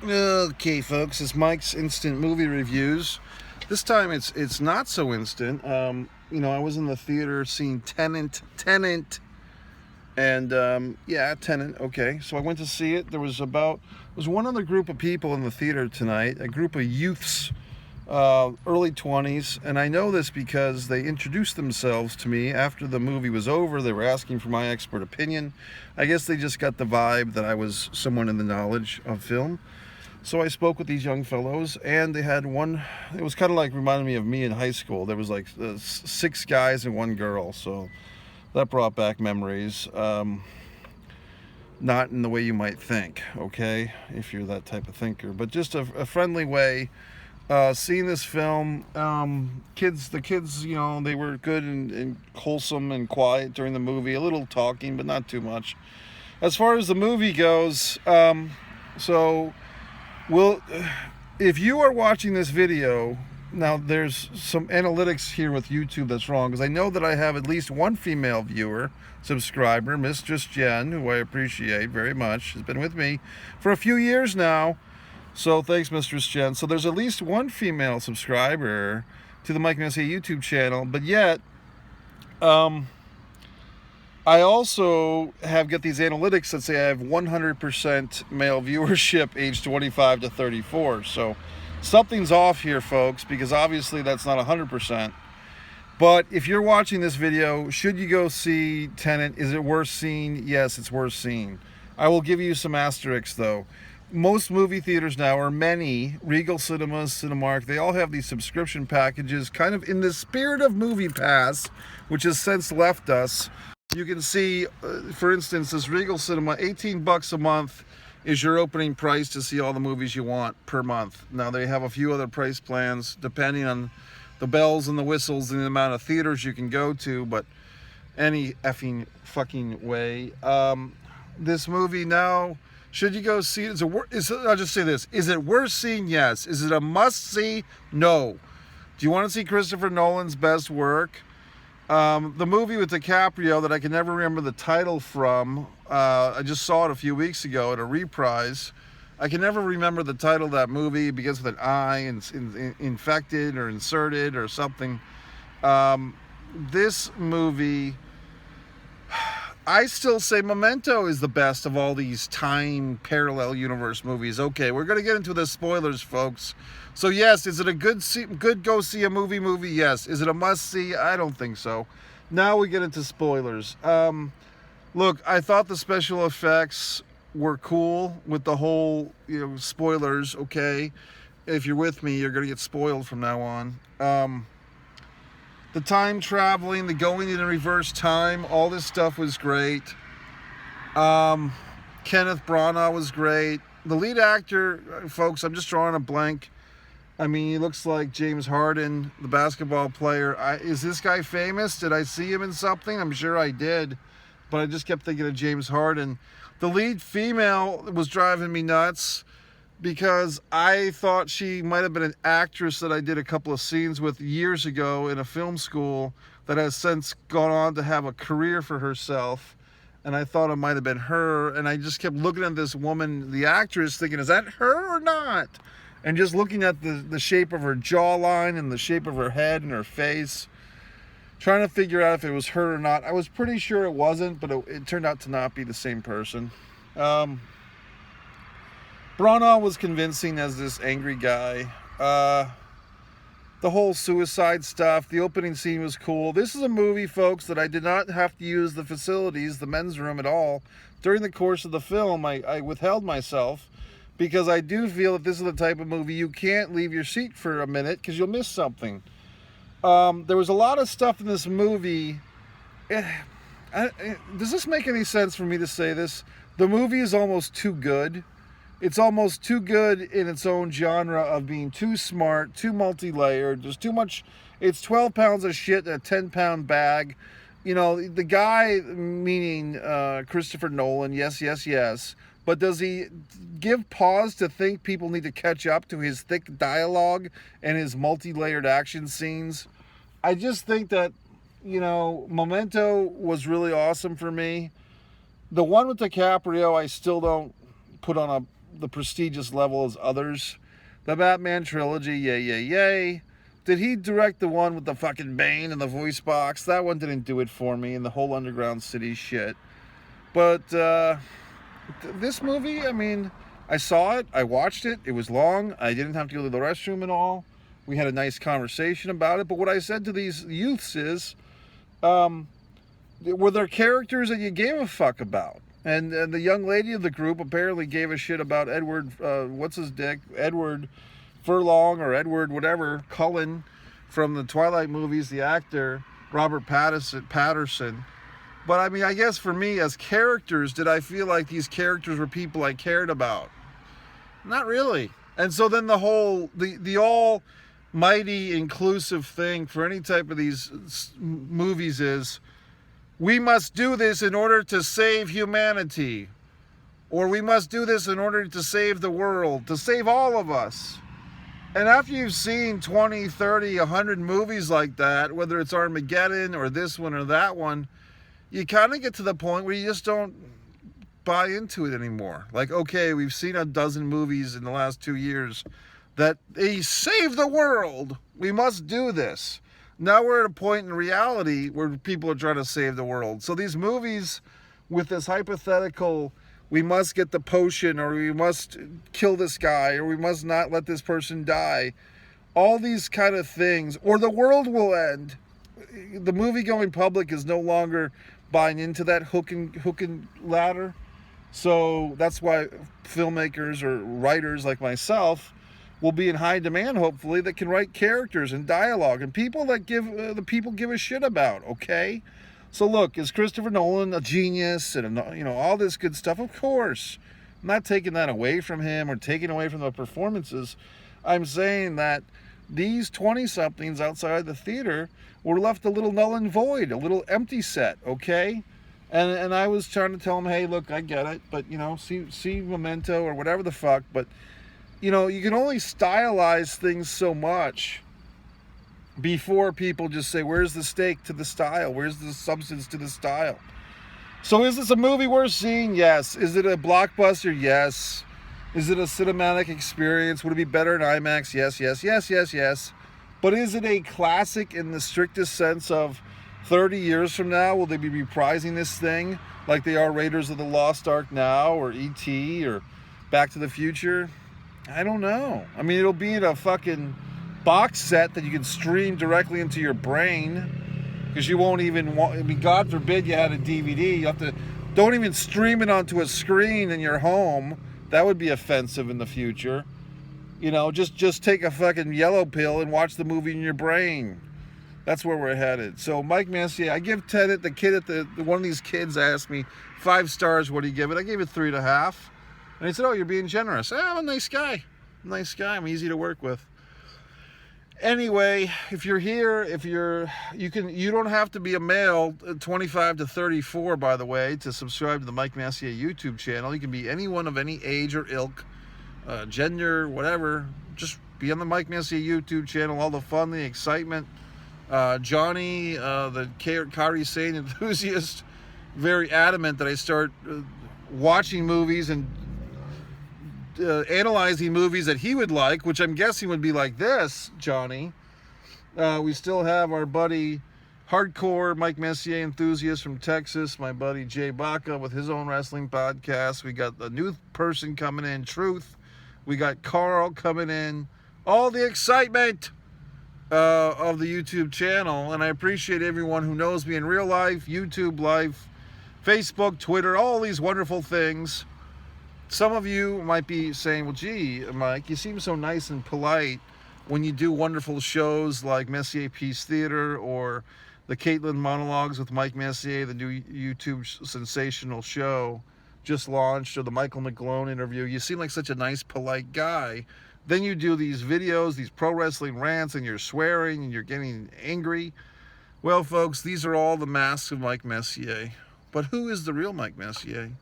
Okay, folks, it's Mike's Instant Movie Reviews. This time it's not so instant. I was in the theater seeing Tenet, and Tenet. Okay, so I went to see it. There was one other group of people in the theater tonight, a group of youths, early 20s, and I know this because they introduced themselves to me after the movie was over. They were asking for my expert opinion. I guess they just got the vibe that I was someone in the knowledge of film. So I spoke with these young fellows, and they had one. It was kind of like reminded me of me in high school. There was like 6 guys and 1 girl, so that brought back memories. Not in the way you might think, okay, if you're that type of thinker, but just a friendly way. Seeing this film, the kids, they were good and wholesome and quiet during the movie. A little talking, but not too much. As far as the movie goes, so. Well, if you are watching this video, now there's some analytics here with YouTube that's wrong, because I know that I have at least one female viewer, subscriber, Mistress Jen, who I appreciate very much, has been with me for a few years now. So thanks, Mistress Jen. So there's at least one female subscriber to the Mike Messier YouTube channel, but yet, I also have got these analytics that say I have 100% male viewership age 25 to 34. So something's off here, folks, because obviously that's not 100%. But if you're watching this video, should you go see Tenet? Is it worth seeing? Yes, it's worth seeing. I will give you some asterisks, though. Most movie theaters now, or many, Regal Cinemas, Cinemark, they all have these subscription packages, kind of in the spirit of Movie Pass, which has since left us. You can see, for instance, this Regal Cinema, $18 a month is your opening price to see all the movies you want per month. Now, they have a few other price plans depending on the bells and the whistles and the amount of theaters you can go to, but any effing fucking way. This movie now, should you go see it? I'll just say this. Is it worth seeing? Yes. Is it a must-see? No. Do you want to see Christopher Nolan's best work? The movie with DiCaprio that I can never remember the title from, I just saw it a few weeks ago at a reprise. I can never remember the title of that movie. It begins with an I, infected or inserted or something. This movie, I still say Memento is the best of all these time parallel universe movies. Okay, we're going to get into the spoilers, folks. So yes, is it a good go see a movie? Yes. Is it a must see? I don't think so. Now we get into spoilers. Look, I thought the special effects were cool with the whole, spoilers, okay? If you're with me, you're going to get spoiled from now on. The time traveling, the going in reverse time, all this stuff was great. Kenneth Branagh was great. The lead actor, folks, I'm just drawing a blank. I mean, he looks like James Harden, the basketball player. Is this guy famous? Did I see him in something? I'm sure I did, but I just kept thinking of James Harden. The lead female was driving me nuts because I thought she might have been an actress that I did a couple of scenes with years ago in a film school that has since gone on to have a career for herself. And I thought it might have been her. And I just kept looking at this woman, the actress, thinking, is that her or not? And just looking at the shape of her jawline and the shape of her head and her face, trying to figure out if it was her or not. I was pretty sure it wasn't, but it turned out to not be the same person. Branagh was convincing as this angry guy. The whole suicide stuff, the opening scene was cool. This is a movie, folks, that I did not have to use the facilities, the men's room at all. During the course of the film, I withheld myself because I do feel that this is the type of movie you can't leave your seat for a minute because you'll miss something. There was a lot of stuff in this movie. Does this make any sense for me to say this? The movie is almost too good. It's almost too good in its own genre of being too smart, too multi-layered. There's too much. It's 12 pounds of shit in a 10-pound bag. The guy, meaning Christopher Nolan, yes. But does he give pause to think people need to catch up to his thick dialogue and his multi-layered action scenes? I just think that, Memento was really awesome for me. The one with DiCaprio, I still don't put on the prestigious level as others. The Batman trilogy, yay, yay, yay. Did he direct the one with the fucking Bane and the voice box? That one didn't do it for me, and the whole Underground City shit. But this movie, I mean, I saw it, I watched it, it was long, I didn't have to go to the restroom and all. We had a nice conversation about it, but what I said to these youths is, were there characters that you gave a fuck about? And the young lady of the group apparently gave a shit about Edward, Edward Furlong or Edward whatever, Cullen from the Twilight movies, the actor, Robert Patterson. But I mean, I guess for me as characters, did I feel like these characters were people I cared about? Not really. And so then the whole, the almighty inclusive thing for any type of these movies is, we must do this in order to save humanity. Or we must do this in order to save the world, to save all of us. And after you've seen 20, 30, 100 movies like that, whether it's Armageddon or this one or that one, you kind of get to the point where you just don't buy into it anymore. Like, okay, we've seen a dozen movies in the last 2 years that they save the world. We must do this. Now we're at a point in reality where people are trying to save the world. So these movies with this hypothetical, we must get the potion, or we must kill this guy, or we must not let this person die. All these kind of things, or the world will end. The movie-going public is no longer buying into that hook and ladder. So that's why filmmakers or writers like myself will be in high demand, hopefully, that can write characters and dialogue and people that the people give a shit about, okay? So look, is Christopher Nolan a genius and, all this good stuff? Of course. I'm not taking that away from him or taking away from the performances. I'm saying that these 20-somethings outside the theater were left a little null and void, a little empty set, okay? And I was trying to tell them, hey, look, I get it, but, see Memento or whatever the fuck, but, you can only stylize things so much before people just say, where's the steak to the style? Where's the substance to the style? So is this a movie worth seeing? Yes. Is it a blockbuster? Yes. Is it a cinematic experience? Would it be better in IMAX? Yes, yes, yes, yes, yes. But is it a classic in the strictest sense of 30 years from now? Will they be reprising this thing like they are Raiders of the Lost Ark now, or E.T., or Back to the Future? I don't know. I mean, it'll be in a fucking box set that you can stream directly into your brain, because you won't even want, God forbid you had a DVD. You have to, don't even stream it onto a screen in your home. That would be offensive in the future. Just take a fucking yellow pill and watch the movie in your brain. That's where we're headed. So Mike Messier, I give Tenet, the kid at one of these kids asked me 5 stars, what do you give it? I gave it 3.5. And he said, oh, you're being generous. I'm a nice guy. I'm easy to work with. Anyway, if you're here, you don't have to be a male 25 to 34, by the way, to subscribe to the Mike Messier YouTube channel. You can be anyone of any age or ilk, gender, whatever. Just be on the Mike Messier YouTube channel. All the fun, the excitement. Johnny, the Kairi Sane enthusiast, very adamant that I start watching movies and analyzing movies that he would like, which I'm guessing would be like this, Johnny. We still have our buddy, hardcore Mike Messier enthusiast from Texas, my buddy Jay Baca with his own wrestling podcast. We got the new person coming in, Truth. We got Carl coming in. All the excitement of the YouTube channel, and I appreciate everyone who knows me in real life, YouTube life, Facebook, Twitter, all these wonderful things. Some of you might be saying, well, gee, Mike, you seem so nice and polite when you do wonderful shows like Messier Peace Theater or the Caitlin Monologues with Mike Messier, the new YouTube sensational show just launched, or the Michael McGlone interview. You seem like such a nice, polite guy. Then you do these videos, these pro wrestling rants, and you're swearing and you're getting angry. Well, folks, these are all the masks of Mike Messier. But who is the real Mike Messier?